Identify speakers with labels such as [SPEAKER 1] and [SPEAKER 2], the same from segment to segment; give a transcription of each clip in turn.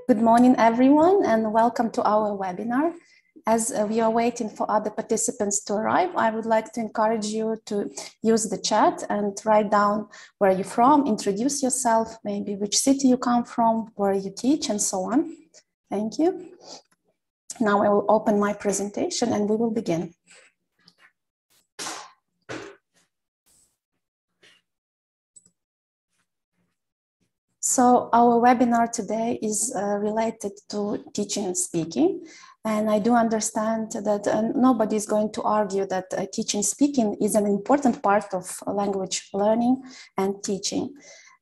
[SPEAKER 1] Good morning, everyone, and welcome to our webinar. As we are waiting for other participants to arrive, I would like to encourage you to use the chat and write down where you're from, introduce yourself, maybe which city you come from, where you teach, and so on. Thank you. Now I will open my presentation and we will begin. So our webinar today is related to teaching and speaking. And I do understand that nobody is going to argue that teaching and speaking is an important part of language learning and teaching.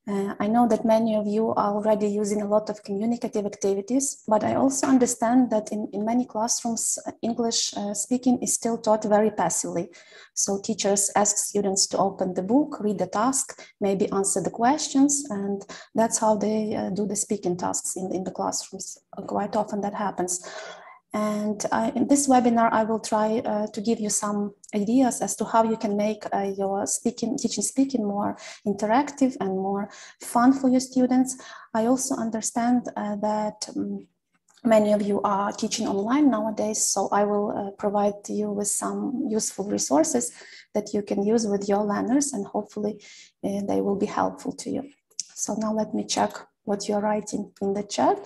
[SPEAKER 1] I know that many of you are already using a lot of communicative activities, but I also understand that in many classrooms, English speaking is still taught very passively. So teachers ask students to open the book, read the task, maybe answer the questions, and that's how they do the speaking tasks in the classrooms. Quite often that happens. And in this webinar, I will try to give you some ideas as to how you can make your teaching more interactive and more fun for your students. I also understand that many of you are teaching online nowadays, so I will provide you with some useful resources that you can use with your learners, and hopefully they will be helpful to you. So now let me check what you're writing in the chat.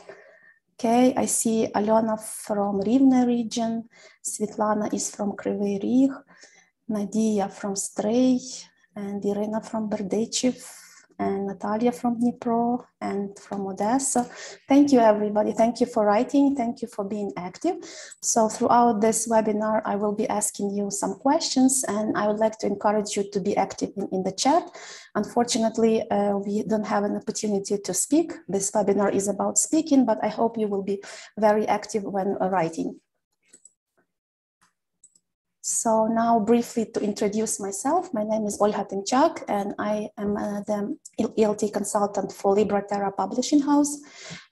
[SPEAKER 1] Okay, I see Alona from Rivne region, Svetlana is from Kryvyi Rih, Nadia from Stray, and Irina from Berdechev, and Natalia from Dnipro, and from Odessa. Thank you, everybody. Thank you for writing. Thank you for being active. So throughout this webinar, I will be asking you some questions, and I would like to encourage you to be active in the chat. Unfortunately, we don't have an opportunity to speak. This webinar is about speaking, but I hope you will be very active when writing. So now briefly to introduce myself, my name is Olha Tymchak and I am the ELT consultant for Libra Terra publishing house.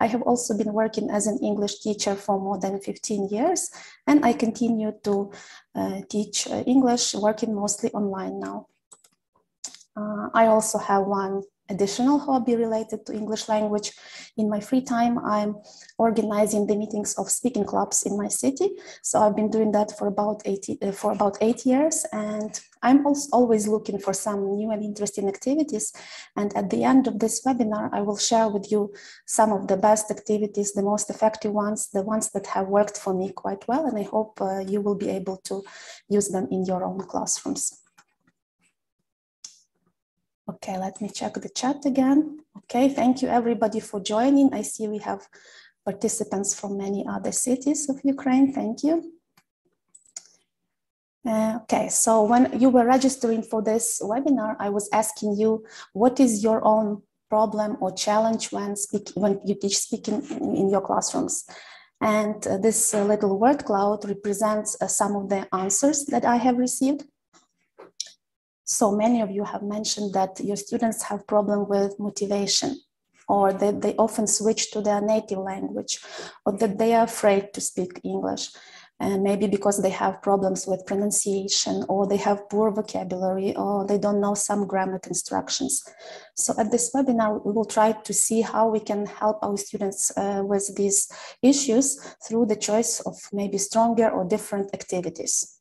[SPEAKER 1] I have also been working as an English teacher for more than 15 years and I continue to teach English, working mostly online now. I also have one additional hobby related to English language. In my free time, I'm organizing the meetings of speaking clubs in my city. So I've been doing that for about 8 years. And I'm also always looking for some new and interesting activities. And at the end of this webinar, I will share with you some of the best activities, the most effective ones, the ones that have worked for me quite well. And I hope you will be able to use them in your own classrooms. Okay, let me check the chat again. Okay, thank you everybody for joining. I see we have participants from many other cities of Ukraine. Thank you. Okay, so when you were registering for this webinar, I was asking you, what is your own problem or challenge when you teach speaking in your classrooms? And this little word cloud represents some of the answers that I have received. So many of you have mentioned that your students have problem with motivation, or that they often switch to their native language, or that they are afraid to speak English, and maybe because they have problems with pronunciation, or they have poor vocabulary, or they don't know some grammar constructions. So at this webinar, we will try to see how we can help our students with these issues through the choice of maybe stronger or different activities.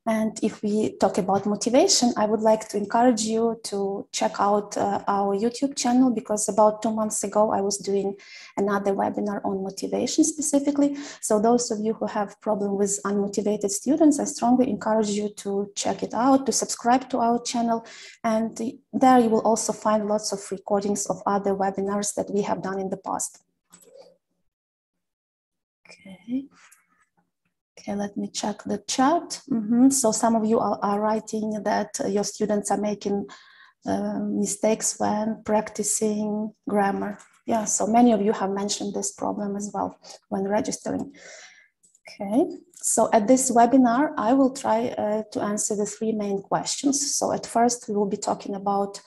[SPEAKER 1] And if we talk about motivation, I would like to encourage you to check out our YouTube channel, because about 2 months ago, I was doing another webinar on motivation specifically. So those of you who have problem with unmotivated students, I strongly encourage you to check it out, to subscribe to our channel. And there you will also find lots of recordings of other webinars that we have done in the past. Okay. Okay, let me check the chat. So some of you are writing that your students are making mistakes when practicing grammar. Yeah, so many of you have mentioned this problem as well when registering. Okay, so at this webinar, I will try to answer the 3 main questions. So at first, we will be talking about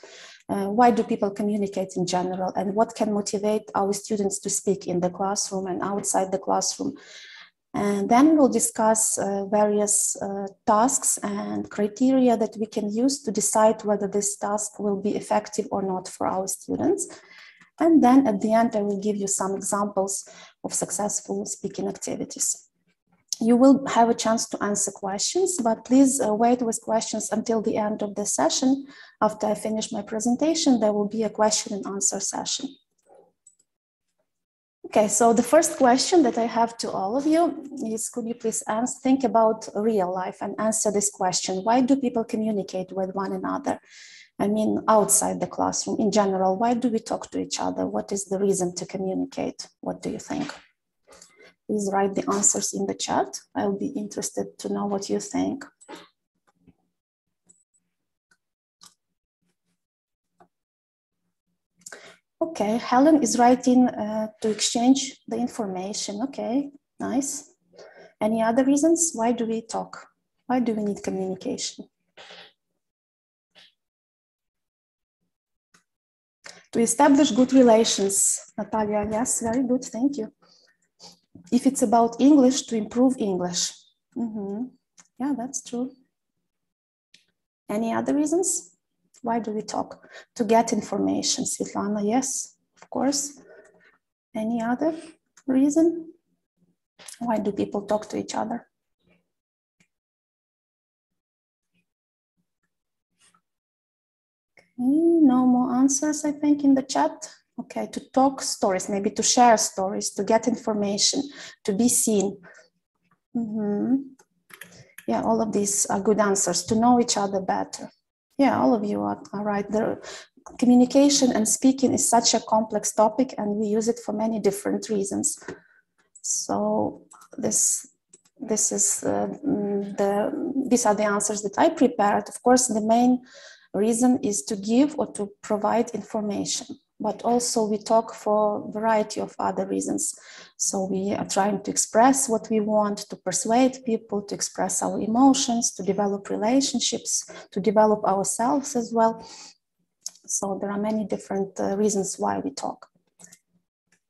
[SPEAKER 1] why do people communicate in general, and what can motivate our students to speak in the classroom and outside the classroom. And then we'll discuss various tasks and criteria that we can use to decide whether this task will be effective or not for our students. And then at the end, I will give you some examples of successful speaking activities. You will have a chance to answer questions, but please wait with questions until the end of the session. After I finish my presentation, there will be a question and answer session. Okay, so the first question that I have to all of you is, could you please think about real life and answer this question? Why do people communicate with one another? I mean, outside the classroom in general, why do we talk to each other? What is the reason to communicate? What do you think? Please write the answers in the chat. I'll be interested to know what you think. Okay, Helen is writing to exchange the information. Okay, nice. Any other reasons? Why do we talk? Why do we need communication? To establish good relations. Natalia, yes, very good, thank you. If it's about English, to improve English. Yeah, that's true. Any other reasons? Why do we talk? To get information. Svetlana, yes, of course. Any other reason? Why do people talk to each other? No more answers, I think, in the chat. Okay, to talk stories, maybe to share stories, to get information, to be seen. Yeah, all of these are good answers. To know each other better. Yeah, all of you are right. The communication and speaking is such a complex topic, and we use it for many different reasons. So these are the answers that I prepared. Of course, the main reason is to give or to provide information, but also we talk for a variety of other reasons. So we are trying to express what we want, to persuade people, to express our emotions, to develop relationships, to develop ourselves as well. So there are many different reasons why we talk.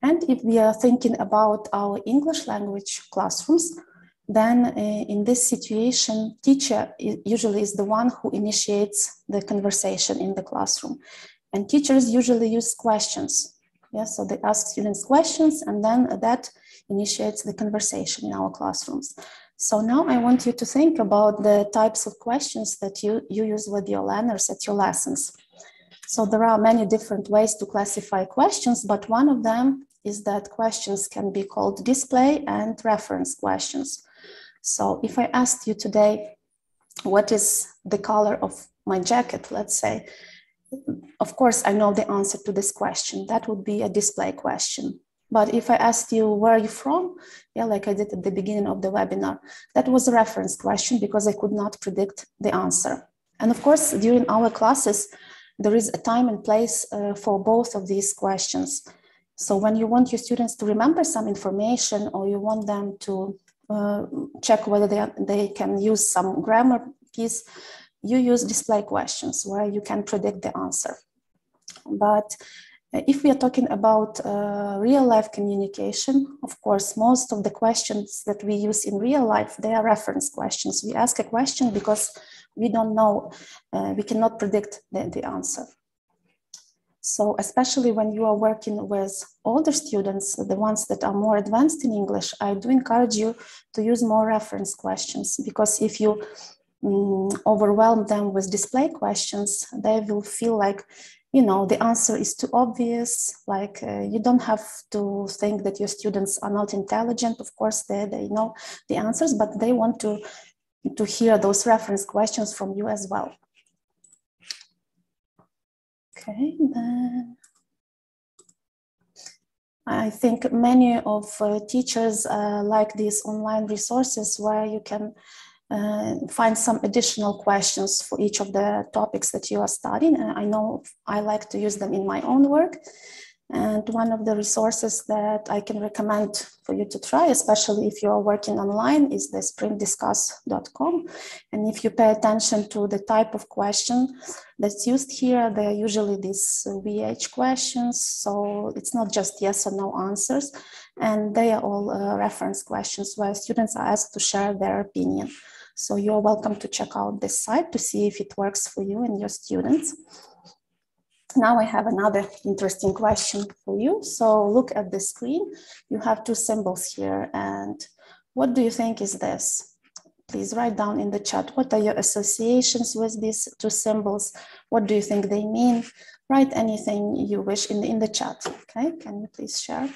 [SPEAKER 1] And if we are thinking about our English language classrooms, then in this situation, teacher usually is the one who initiates the conversation in the classroom. And teachers usually use questions. Yeah, so they ask students questions, and then that initiates the conversation in our classrooms. So now I want you to think about the types of questions that you use with your learners at your lessons. So there are many different ways to classify questions, but one of them is that questions can be called display and reference questions. So if I asked you today, what is the color of my jacket, let's say, of course, I know the answer to this question. That would be a display question. But if I asked you, where are you from? Yeah, like I did at the beginning of the webinar, that was a reference question because I could not predict the answer. And of course, during our classes, there is a time and place for both of these questions. So when you want your students to remember some information, or you want them to check whether they can use some grammar piece, you use display questions where you can predict the answer. But if we are talking about real life communication, of course, most of the questions that we use in real life, they are reference questions. We ask a question because we don't know, we cannot predict the answer. So especially when you are working with older students, the ones that are more advanced in English, I do encourage you to use more reference questions, because if you overwhelm them with display questions, they will feel like, you know, the answer is too obvious. Like you don't have to think that your students are not intelligent. Of course, they know the answers, but they want to hear those reference questions from you as well. Okay, then I think many of teachers like these online resources where you can find some additional questions for each of the topics that you are studying. I know I like to use them in my own work. And one of the resources that I can recommend for you to try, especially if you are working online, is the springdiscuss.com. And if you pay attention to the type of question that's used here, they are usually these VH questions. So it's not just yes or no answers. And they are all reference questions where students are asked to share their opinion. So you're welcome to check out this site to see if it works for you and your students. Now I have another interesting question for you. So look at the screen. You have two symbols here. And what do you think is this? Please write down in the chat. What are your associations with these two symbols? What do you think they mean? Write anything you wish in the chat. Okay, can you please share?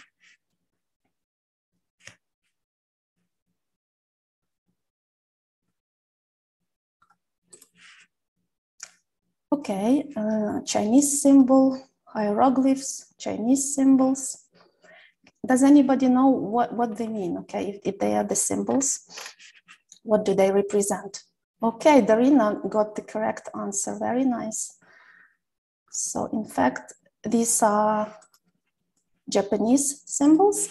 [SPEAKER 1] Okay, Chinese symbol, hieroglyphs, Chinese symbols. Does anybody know what they mean? Okay, if they are the symbols, what do they represent? Okay, Darina got the correct answer. Very nice. So in fact, these are Japanese symbols.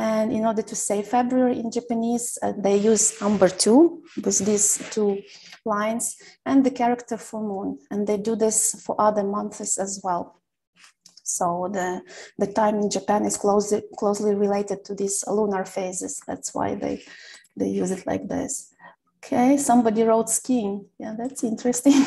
[SPEAKER 1] And in order to say February in Japanese, they use number 2 with these two lines and the character for moon. And they do this for other months as well. So the time in Japan is closely related to these lunar phases. That's why they use it like this. Okay, somebody wrote skiing. Yeah, that's interesting.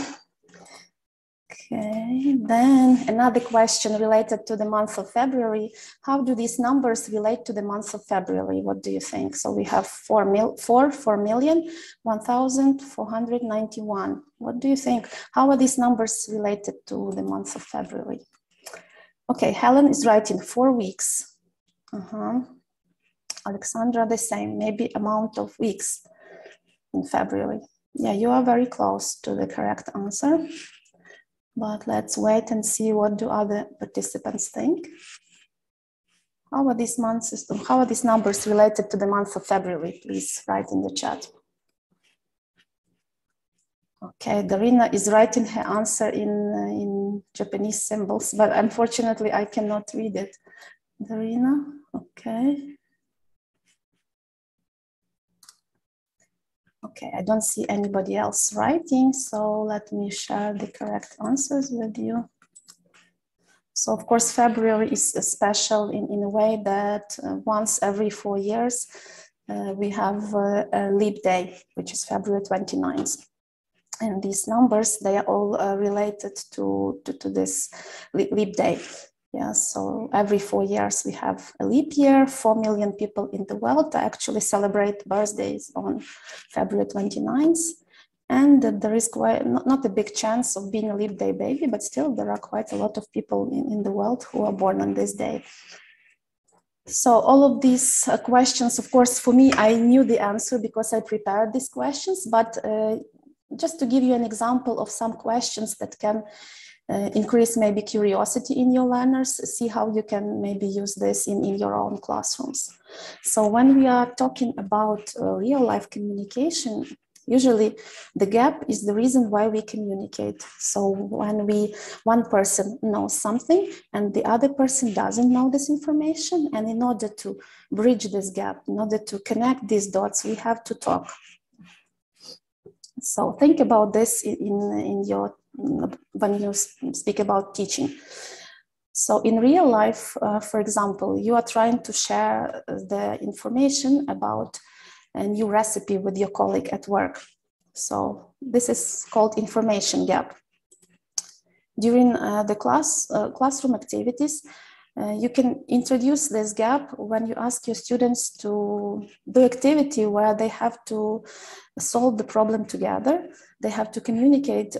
[SPEAKER 1] Okay, then another question related to the month of February. How do these numbers relate to the month of February? What do you think? So we have 4,1,491. What do you think? How are these numbers related to the month of February? Okay, Helen is writing 4 weeks. Alexandra, the same, maybe amount of weeks in February. Yeah, you are very close to the correct answer. But let's wait and see what do other participants think. How are these months, how are these numbers related to the month of February? Please write in the chat. Okay, Darina is writing her answer in Japanese symbols, but unfortunately I cannot read it. Darina, okay. Okay, I don't see anybody else writing, so let me share the correct answers with you. So of course, February is special in a way that once every 4 years, we have a leap day, which is February 29th. And these numbers, they are all related to this leap day. Yeah, so every 4 years we have a leap year. 4 million people in the world actually celebrate birthdays on February 29th. And there is quite not a big chance of being a leap day baby, but still there are quite a lot of people in the world who are born on this day. So all of these questions, of course, for me, I knew the answer because I prepared these questions, but just to give you an example of some questions that can increase maybe curiosity in your learners, see how you can maybe use this in your own classrooms. So when we are talking about real life communication, usually the gap is the reason why we communicate. So when one person knows something and the other person doesn't know this information, and in order to bridge this gap, in order to connect these dots, we have to talk. So think about this when you speak about teaching. So in real life, for example, you are trying to share the information about a new recipe with your colleague at work. So this is called information gap. During the classroom activities, you can introduce this gap when you ask your students to do activity where they have to solve the problem together. They have to communicate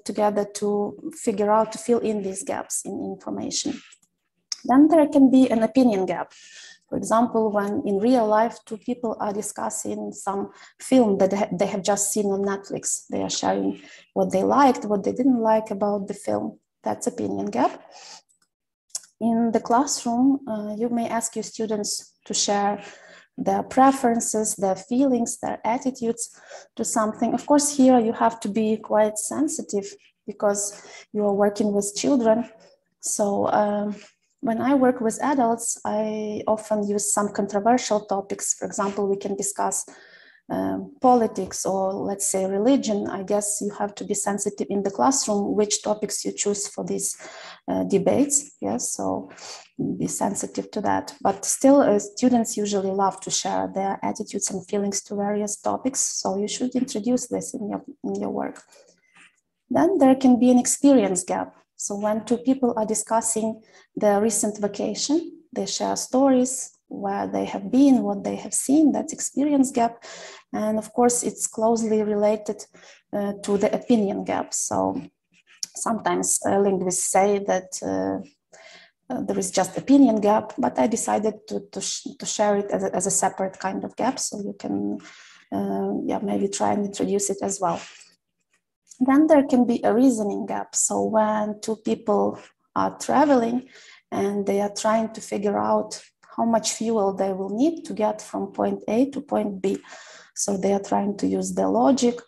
[SPEAKER 1] together to figure out, to fill in these gaps in information. Then there can be an opinion gap. For example, when in real life, two people are discussing some film that they have just seen on Netflix. They are sharing what they liked, what they didn't like about the film. That's opinion gap. In the classroom, you may ask your students to share their preferences, their feelings, their attitudes to something. Of course, here you have to be quite sensitive because you are working with children. So when I work with adults, I often use some controversial topics. For example, we can discuss politics or let's say religion. I guess you have to be sensitive in the classroom which topics you choose for these debates. Yes, so be sensitive to that. But still, students usually love to share their attitudes and feelings to various topics. So you should introduce this in your work. Then there can be an experience gap. So when two people are discussing their recent vacation, they share stories, where they have been, what they have seen, that's experience gap. And of course, it's closely related to the opinion gap. So sometimes linguists say that there is just opinion gap, but I decided to share it as a separate kind of gap. So you can maybe try and introduce it as well. Then there can be a reasoning gap. So when two people are traveling and they are trying to figure out how much fuel they will need to get from point A to point B. So they are trying to use their logic,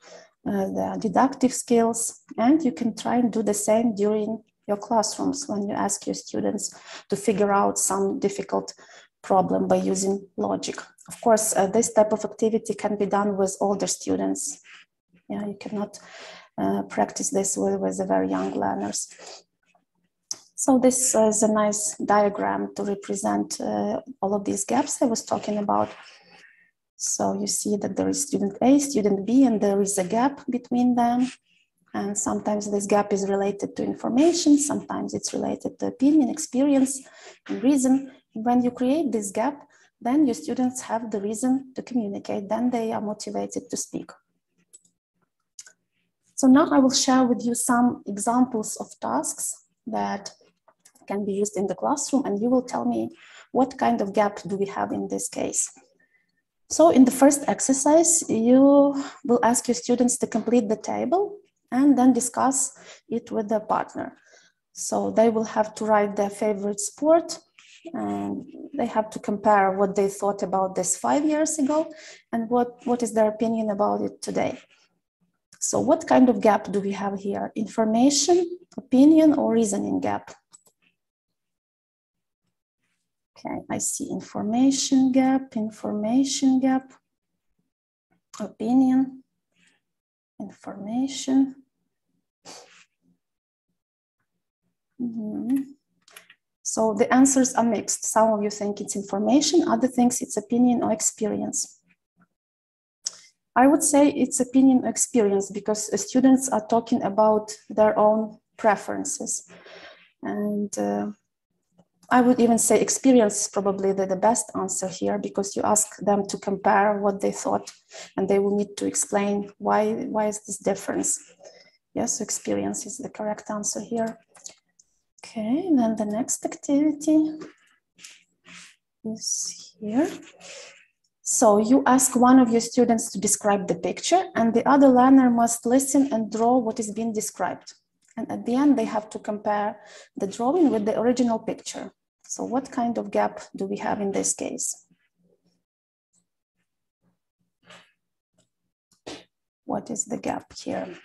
[SPEAKER 1] their deductive skills, and you can try and do the same during your classrooms when you ask your students to figure out some difficult problem by using logic. Of course, this type of activity can be done with older students. Yeah, you cannot practice this with the very young learners. So this is a nice diagram to represent all of these gaps I was talking about. So you see that there is student A, student B, and there is a gap between them. And sometimes this gap is related to information, sometimes it's related to opinion, experience, and reason. When you create this gap, then your students have the reason to communicate, then they are motivated to speak. So now I will share with you some examples of tasks that can be used in the classroom, and you will tell me what kind of gap do we have in this case. So in the first exercise, you will ask your students to complete the table and then discuss it with their partner. So they will have to write their favorite sport, and they have to compare what they thought about this 5 years ago and what is their opinion about it today. So what kind of gap do we have here? Information, opinion, or reasoning gap? Okay, I see information gap, opinion, information. So the answers are mixed. Some of you think it's information, other things it's opinion or experience. I would say it's opinion or experience because students are talking about their own preferences. And I would even say experience is probably the best answer here, because you ask them to compare what they thought and they will need to explain why is this difference. Yes, experience is the correct answer here. Okay, then the next activity is here. So you ask one of your students to describe the picture, and the other learner must listen and draw what is being described. And at the end, they have to compare the drawing with the original picture. So what kind of gap do we have in this case? What is the gap here?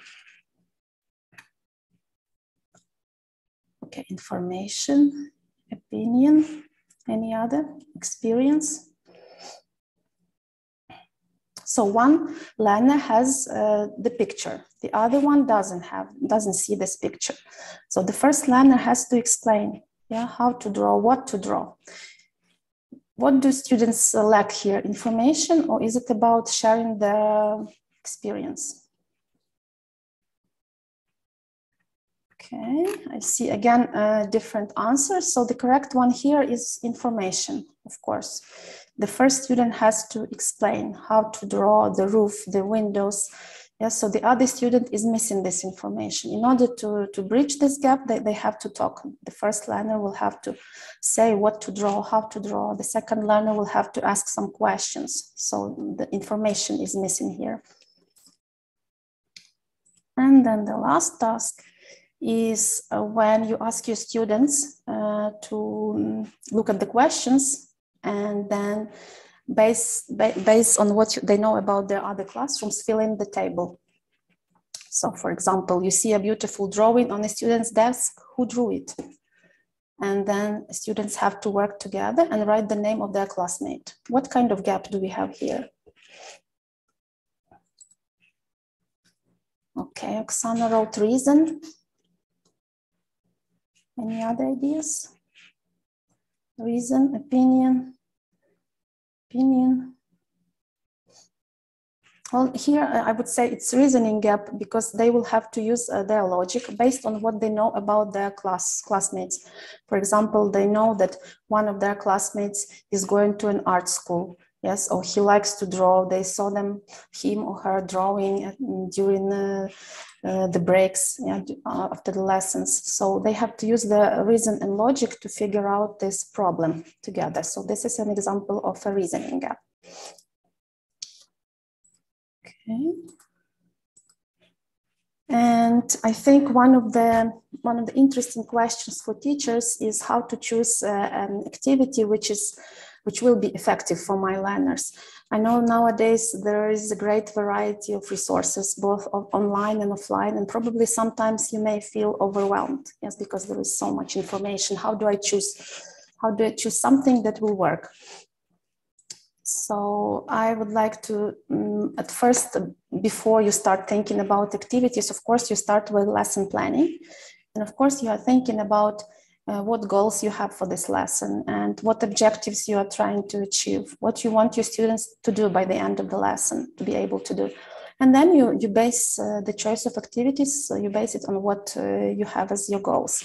[SPEAKER 1] Okay, information, opinion, any other? Experience? So one learner has the picture, the other one doesn't see this picture. So the first learner has to explain, how to draw, what to draw. What do students lack here? Information, or is it about sharing their experience? Okay, I see again different answers. So the correct one here is information, of course. The first student has to explain how to draw the roof, the windows. Yes, so the other student is missing this information. In order to bridge this gap, they have to talk. The first learner will have to say what to draw, how to draw. The second learner will have to ask some questions. So the information is missing here. And then the last task is when you ask your students to look at the questions, and then based on what they know about their other classrooms, fill in the table. So for example, you see a beautiful drawing on a student's desk, who drew it? And then students have to work together and write the name of their classmate. What kind of gap do we have here? Okay, Oksana wrote reason. Any other ideas? Reason, opinion. Well, here I would say it's reasoning gap because they will have to use their logic based on what they know about their classmates. For example, they know that one of their classmates is going to an art school. Yes, or he likes to draw. They saw him or her drawing during the breaks, after the lessons. So they have to use the reason and logic to figure out this problem together. So this is an example of a reasoning gap. Okay. And I think one of the interesting questions for teachers is how to choose an activity which will be effective for my learners. I know nowadays there is a great variety of resources, both online and offline, and probably sometimes you may feel overwhelmed, yes, because there is so much information. How do I choose something that will work? So I would like to, at first, before you start thinking about activities, of course, you start with lesson planning. And of course, you are thinking about what goals you have for this lesson and what objectives you are trying to achieve, what you want your students to do by the end of the lesson, to be able to do. And then you base the choice of activities, so you base it on what you have as your goals.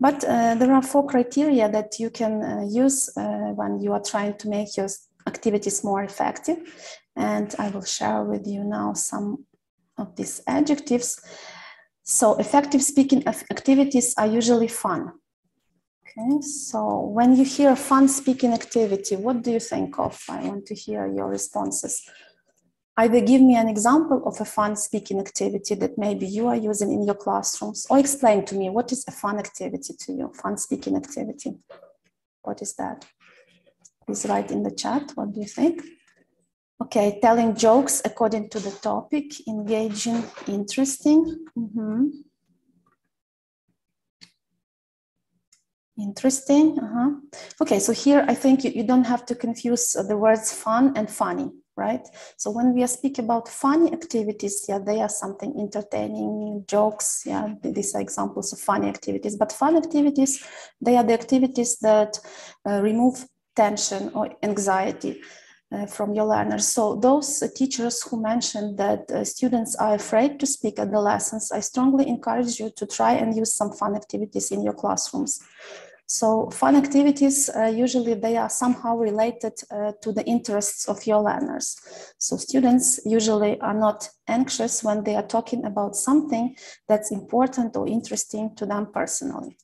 [SPEAKER 1] But there are 4 criteria that you can use when you are trying to make your activities more effective. And I will share with you now some of these adjectives. So effective speaking activities are usually fun. Okay, so when you hear fun speaking activity, what do you think of? I want to hear your responses. Either give me an example of a fun speaking activity that maybe you are using in your classrooms, or explain to me what is a fun activity to you, fun speaking activity. What is that? Please write in the chat, what do you think? Okay, telling jokes according to the topic, engaging, interesting. Interesting. Okay, so here I think you don't have to confuse the words fun and funny, right? So when we speak about funny activities, they are something entertaining, jokes, these are examples of funny activities. But fun activities, they are the activities that remove tension or anxiety from your learners. So those teachers who mentioned that students are afraid to speak at the lessons, I strongly encourage you to try and use some fun activities in your classrooms. So fun activities, usually they are somehow related to the interests of your learners. So students usually are not anxious when they are talking about something that's important or interesting to them personally.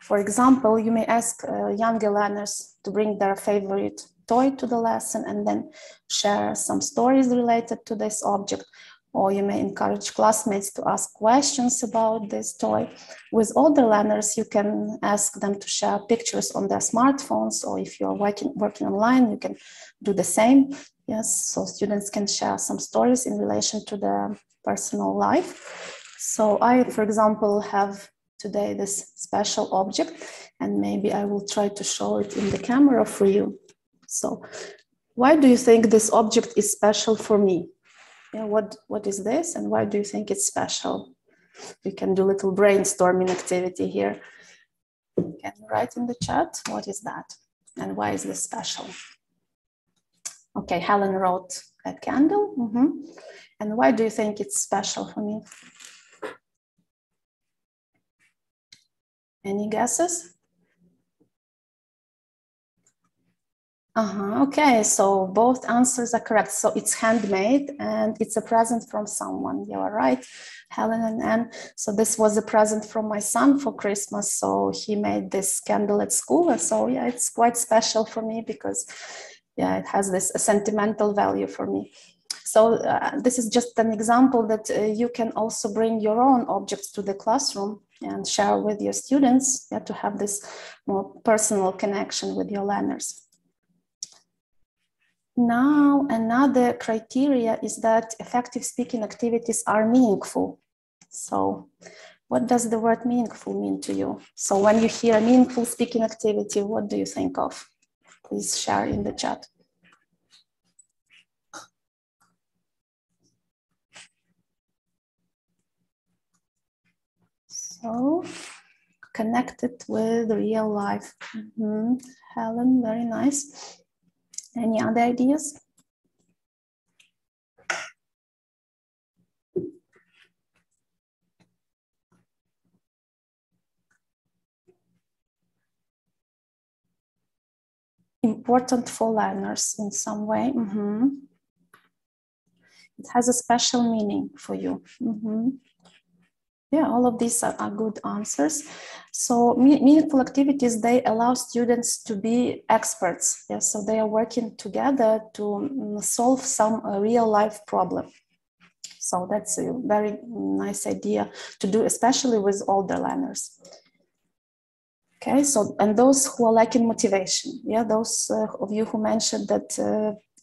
[SPEAKER 1] For example, you may ask younger learners to bring their favorite toy to the lesson and then share some stories related to this object. Or you may encourage classmates to ask questions about this toy. With older learners, you can ask them to share pictures on their smartphones, or if you're working online, you can do the same. Yes, so students can share some stories in relation to their personal life. So I, for example, have today this special object, and maybe I will try to show it in the camera for you. So why do you think this object is special for me? What is this, and why do you think it's special? We can do a little brainstorming activity here. You can write in the chat, what is that? And why is this special? Okay, Helen wrote a candle. And why do you think it's special for me? Any guesses? Okay, so both answers are correct. So it's handmade and it's a present from someone. You are right, Helen and Anne. So this was a present from my son for Christmas. So he made this candle at school. So yeah, it's quite special for me because it has this sentimental value for me. So this is just an example that you can also bring your own objects to the classroom and share with your students to have this more personal connection with your learners. Now, another criteria is that effective speaking activities are meaningful. So what does the word meaningful mean to you? So when you hear meaningful speaking activity, what do you think of? Please share in the chat. So connected with real life. Helen, very nice. Any other ideas? important for learners in some way. It has a special meaning for you. Yeah, all of these are good answers. So meaningful activities, they allow students to be experts. Yeah, so they are working together to solve some real life problem. So that's a very nice idea to do, especially with older learners. Okay, so, and those who are lacking motivation, yeah, those of you who mentioned that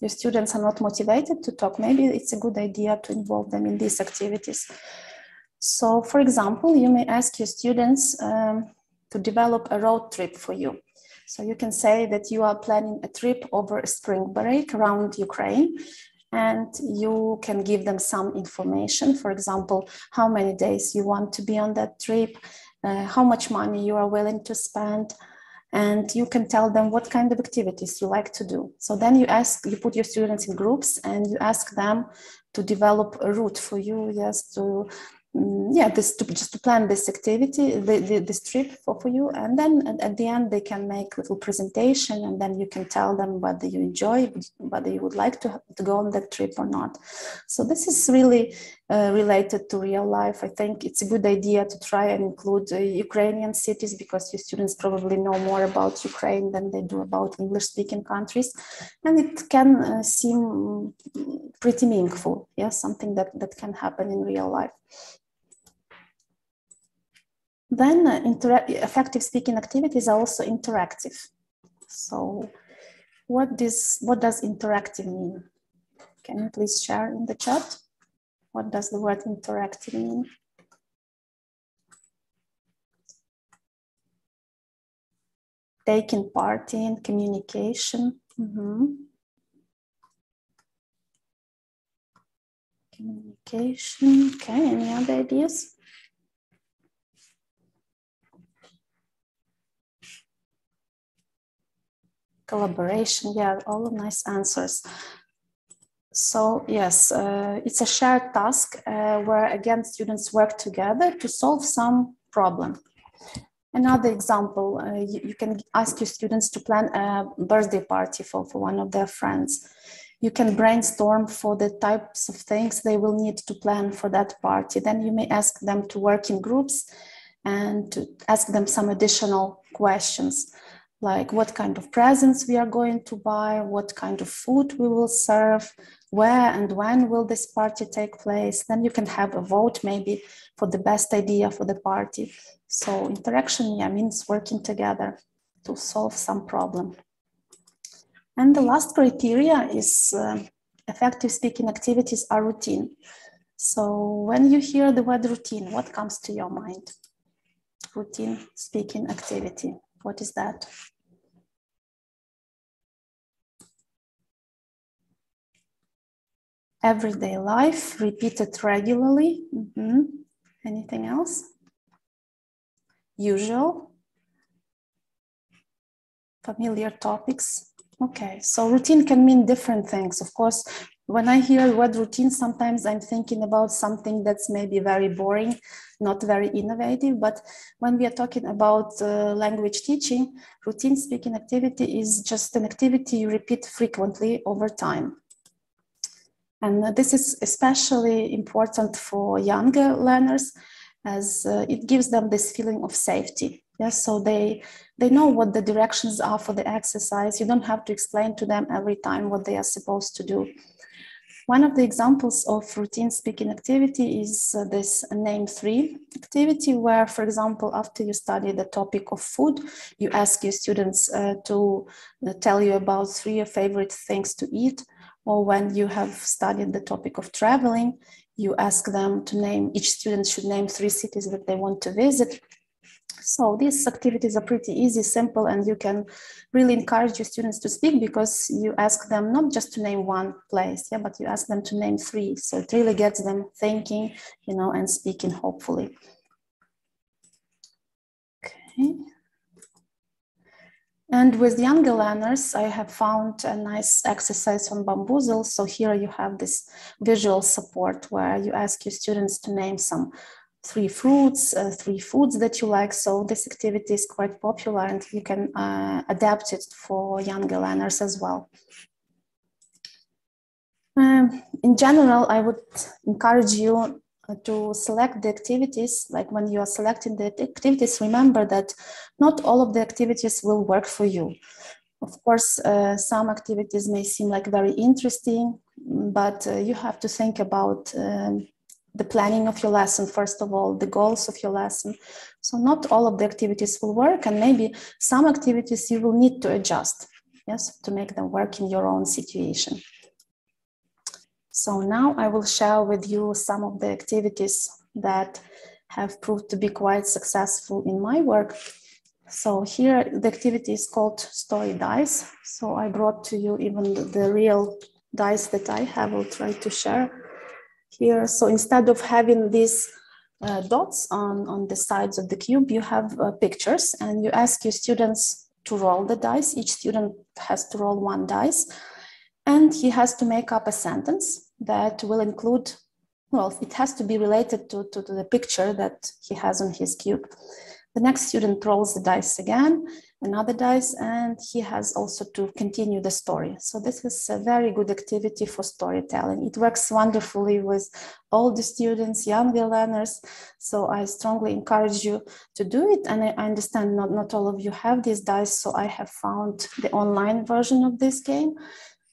[SPEAKER 1] your students are not motivated to talk, maybe it's a good idea to involve them in these activities. So, for example, you may ask your students to develop a road trip for you. So you can say that you are planning a trip over a spring break around Ukraine, and you can give them some information. For example, how many days you want to be on that trip, how much money you are willing to spend, and you can tell them what kind of activities you like to do. So then you put your students in groups and you ask them to develop a route for you, yes, just to plan this activity, this trip for you, and then at the end they can make a little presentation, and then you can tell them whether you enjoy, whether you would like to go on that trip or not. So this is really related to real life. I think it's a good idea to try and include Ukrainian cities, because your students probably know more about Ukraine than they do about English-speaking countries, and it can seem pretty meaningful, something that can happen in real life. Then effective speaking activities are also interactive. So what does interactive mean? Can you please share in the chat? What does the word interactive mean? Taking part in, communication. Communication, okay, any other ideas? Collaboration, yeah, all nice answers. So yes, it's a shared task where again students work together to solve some problem. Another example, you can ask your students to plan a birthday party for one of their friends. You can brainstorm for the types of things they will need to plan for that party. Then you may ask them to work in groups and to ask them some additional questions, like what kind of presents we are going to buy, what kind of food we will serve, where and when will this party take place. Then you can have a vote maybe for the best idea for the party. So interaction, means working together to solve some problem. And the last criteria is effective speaking activities are routine. So when you hear the word routine, what comes to your mind? Routine speaking activity, what is that? Everyday life, repeated regularly. Anything else? Usual. Familiar topics. Okay, so routine can mean different things. Of course, when I hear the word routine, sometimes I'm thinking about something that's maybe very boring, not very innovative. But when we are talking about language teaching, routine speaking activity is just an activity you repeat frequently over time. And this is especially important for younger learners, as it gives them this feeling of safety. Yes, so they know what the directions are for the exercise. You don't have to explain to them every time what they are supposed to do. One of the examples of routine speaking activity is this name 3 activity, where, for example, after you study the topic of food, you ask your students to tell you about 3 favorite things to eat. Or when you have studied the topic of traveling, you ask them to name, each student should name 3 cities that they want to visit. So these activities are pretty easy, simple, and you can really encourage your students to speak, because you ask them not just to name 1 place, but you ask them to name 3. So it really gets them thinking, and speaking, hopefully. Okay. And with younger learners, I have found a nice exercise on Bamboozle. So here you have this visual support where you ask your students to name some 3 fruits, 3 foods that you like. So this activity is quite popular and you can adapt it for younger learners as well. In general, I would encourage you to select the activities. Like when you are selecting the activities, remember that not all of the activities will work for you. Of course, some activities may seem like very interesting, but you have to think about the planning of your lesson, first of all, the goals of your lesson. So not all of the activities will work, and maybe some activities you will need to adjust, yes, to make them work in your own situation. So now I will share with you some of the activities that have proved to be quite successful in my work. So here the activity is called Story Dice. So I brought to you even the real dice that I have. I'll try to share here. So instead of having these dots on the sides of the cube, you have pictures, and you ask your students to roll the dice. Each student has to roll 1 dice, and he has to make up a sentence that will include, well, it has to be related to the picture that he has on his cube. The next student rolls the dice again, another dice, and he has also to continue the story. So this is a very good activity for storytelling. It works wonderfully with all the students, younger learners. So I strongly encourage you to do it. And I understand not all of you have these dice, so I have found the online version of this game.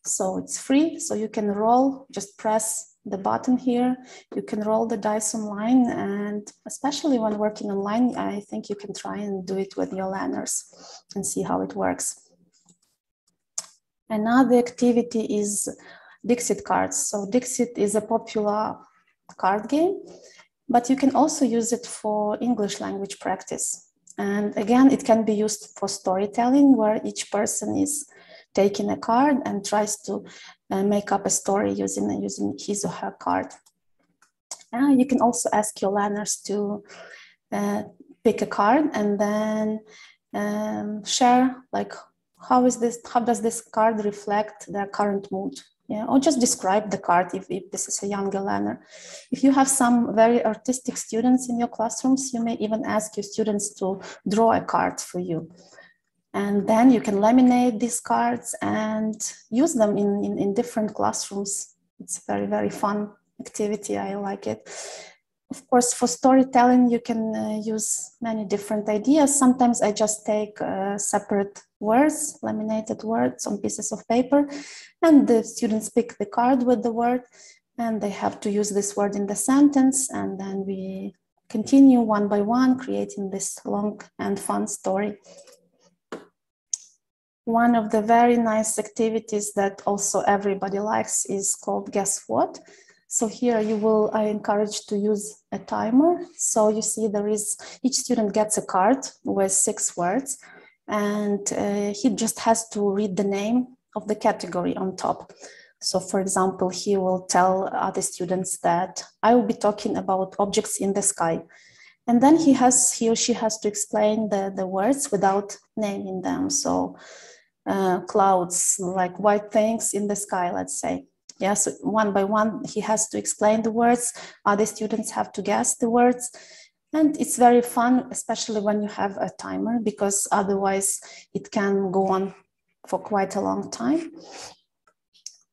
[SPEAKER 1] So it's free, so you can roll, just press the button here. You can roll the dice online, and especially when working online, I think you can try and do it with your learners and see how it works. Another activity is Dixit cards. So Dixit is a popular card game, but you can also use it for English language practice. And again, it can be used for storytelling, where each person is taking a card and tries to make up a story using his or her card. You can also ask your learners to pick a card and then share, like, how does this card reflect their current mood? Yeah, or just describe the card if this is a younger learner. If you have some very artistic students in your classrooms, you may even ask your students to draw a card for you. And then you can laminate these cards and use them in different classrooms. It's a very, very fun activity. I like it. Of course, for storytelling, you can use many different ideas. Sometimes I just take separate words, laminated words on pieces of paper, and the students pick the card with the word, and they have to use this word in the sentence, and then we continue one by one, creating this long and fun story. One of the very nice activities that also everybody likes is called Guess What? So here I encourage to use a timer. So you see each student gets a card with 6 words, and he just has to read the name of the category on top. So for example, he will tell other students that I will be talking about objects in the sky. And then he or she has to explain the words without naming them. So clouds, like white things in the sky, let's say. Yes, so one by one, he has to explain the words. Other students have to guess the words. And it's very fun, especially when you have a timer, because otherwise it can go on for quite a long time.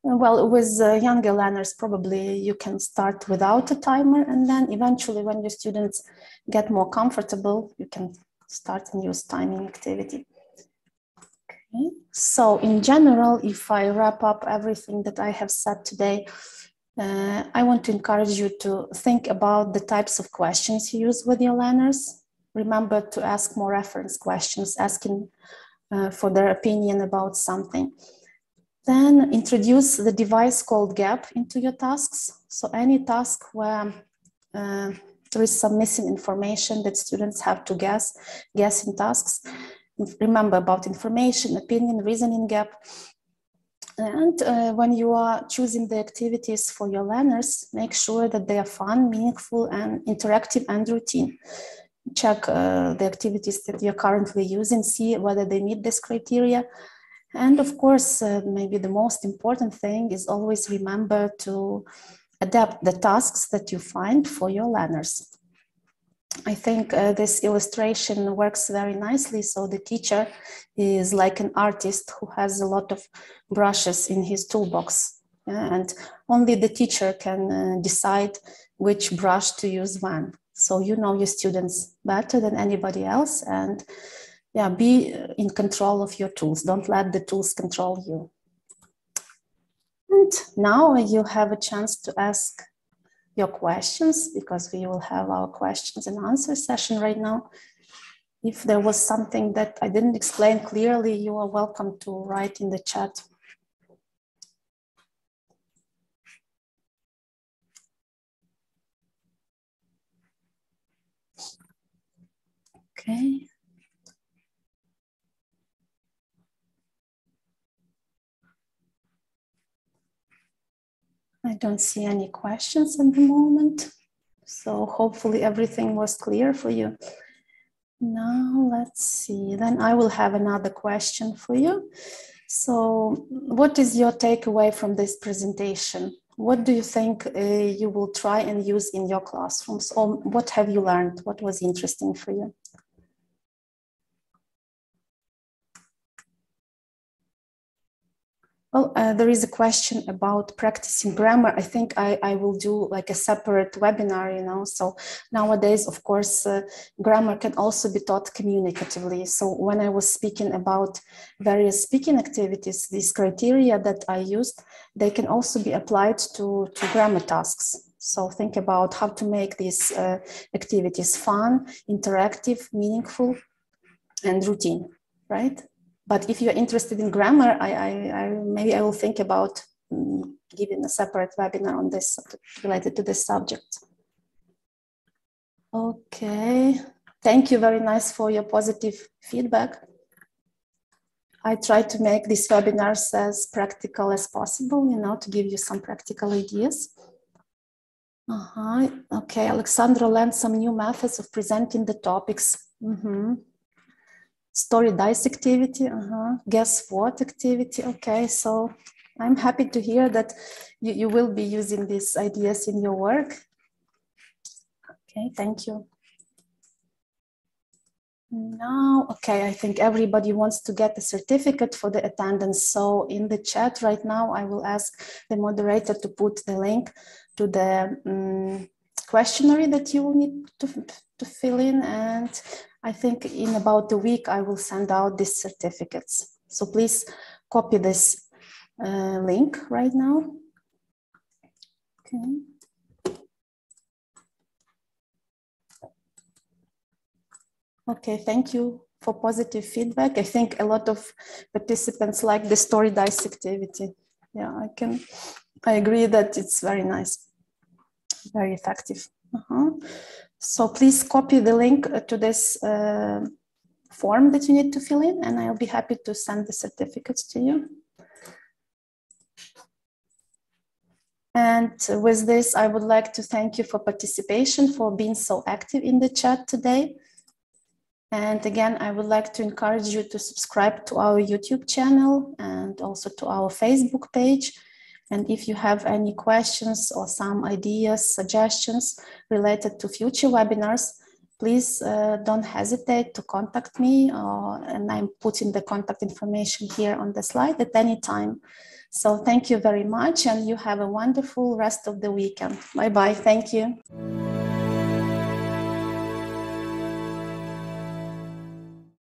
[SPEAKER 1] Well, with younger learners, probably you can start without a timer, and then eventually when your students get more comfortable, you can start and use timing activity. Okay. So in general, if I wrap up everything that I have said today, I want to encourage you to think about the types of questions you use with your learners. Remember to ask more reference questions, asking for their opinion about something. Then introduce the device called gap into your tasks. So any task where there is some missing information that students have to guess in tasks. Remember about information, opinion, reasoning gap. And when you are choosing the activities for your learners, make sure that they are fun, meaningful, and interactive and routine. Check the activities that you're currently using, see whether they meet this criteria. And of course, maybe the most important thing is always remember to adapt the tasks that you find for your learners. I think this illustration works very nicely. So the teacher is like an artist who has a lot of brushes in his toolbox, and only the teacher can decide which brush to use when. So you know your students better than anybody else, and yeah, be in control of your tools. Don't let the tools control you. And now you have a chance to ask your questions, because we will have our questions and answer session right now. If there was something that I didn't explain clearly, you are welcome to write in the chat. Okay. I don't see any questions at the moment. So hopefully everything was clear for you. Now let's see, then I will have another question for you. So what is your takeaway from this presentation? What do you think you will try and use in your classrooms? Or what have you learned? What was interesting for you? Well, there is a question about practicing grammar. I think I will do like a separate webinar, you know. So nowadays, of course, grammar can also be taught communicatively. So when I was speaking about various speaking activities, these criteria that I used, they can also be applied to grammar tasks. So think about how to make these activities fun, interactive, meaningful, and routine, right? But if you're interested in grammar, maybe I will think about giving a separate webinar on this related to this subject. Okay, thank you very nice for your positive feedback. I try to make these webinars as practical as possible, you know, to give you some practical ideas. Okay, Alexandra learned some new methods of presenting the topics. Story dice activity, guess what activity. Okay, so I'm happy to hear that you will be using these ideas in your work. Okay, thank you. Now, okay, I think everybody wants to get a certificate for the attendance. So in the chat right now, I will ask the moderator to put the link to the questionnaire that you will need to fill in. And I think in about a week, I will send out these certificates. So please copy this link right now. Okay. Okay, thank you for positive feedback. I think a lot of participants like the story dice activity. Yeah, I agree that it's very nice, very effective. So please copy the link to this form that you need to fill in, and I'll be happy to send the certificates to you. And with this, I would like to thank you for participation, for being so active in the chat today. And again, I would like to encourage you to subscribe to our YouTube channel and also to our Facebook page. And if you have any questions or some ideas, suggestions related to future webinars, please don't hesitate to contact me, and I'm putting the contact information here on the slide at any time. So thank you very much, and you have a wonderful rest of the weekend. Bye-bye. Thank you.